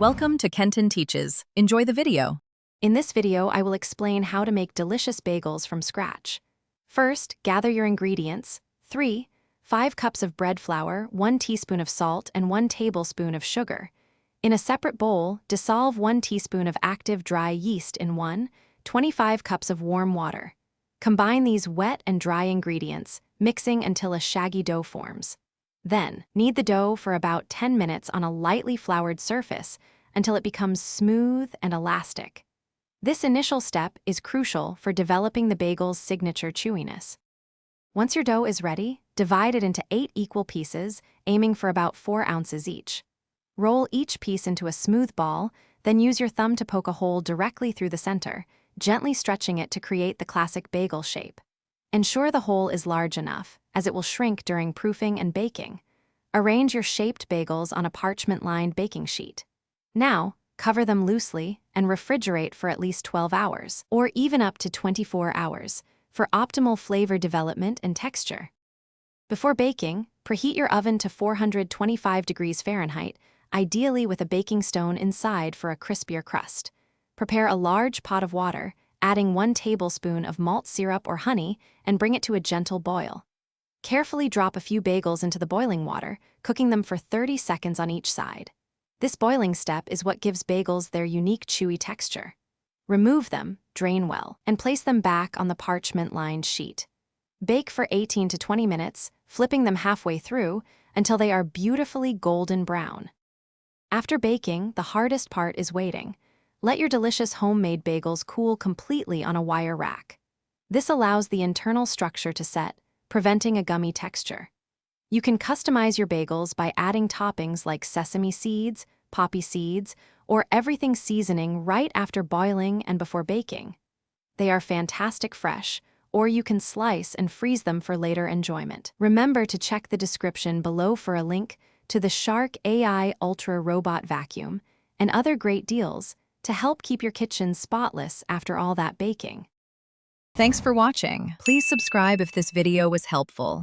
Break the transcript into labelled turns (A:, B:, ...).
A: Welcome to Kenton Teaches. Enjoy the video.
B: In this video, I will explain how to make delicious bagels from scratch. First, gather your ingredients. 5 cups of bread flour, 1 teaspoon of salt, and 1 tablespoon of sugar. In a separate bowl, dissolve 1 teaspoon of active dry yeast in 25 cups of warm water. Combine these wet and dry ingredients, mixing until a shaggy dough forms. Then, knead the dough for about 10 minutes on a lightly floured surface until it becomes smooth and elastic. This initial step is crucial for developing the bagel's signature chewiness. Once your dough is ready, divide it into 8 equal pieces, aiming for about 4 ounces each. Roll each piece into a smooth ball, then use your thumb to poke a hole directly through the center, gently stretching it to create the classic bagel shape. Ensure the hole is large enough, as it will shrink during proofing and baking. Arrange your shaped bagels on a parchment-lined baking sheet. Now, cover them loosely and refrigerate for at least 12 hours, or even up to 24 hours, for optimal flavor development and texture. Before baking, preheat your oven to 425 degrees Fahrenheit, ideally with a baking stone inside for a crispier crust. Prepare a large pot of water, adding 1 tablespoon of malt syrup or honey, and bring it to a gentle boil. Carefully drop a few bagels into the boiling water, cooking them for 30 seconds on each side. This boiling step is what gives bagels their unique chewy texture. Remove them, drain well, and place them back on the parchment-lined sheet. Bake for 18 to 20 minutes, flipping them halfway through until they are beautifully golden brown. After baking, the hardest part is waiting. Let your delicious homemade bagels cool completely on a wire rack. This allows the internal structure to set, preventing a gummy texture. You can customize your bagels by adding toppings like sesame seeds, poppy seeds, or everything seasoning right after boiling and before baking. They are fantastic fresh, or you can slice and freeze them for later enjoyment. Remember to check the description below for a link to the Shark AI Ultra Robot Vacuum and other great deals to help keep your kitchen spotless after all that baking.
A: Thanks for watching. Please subscribe if this video was helpful.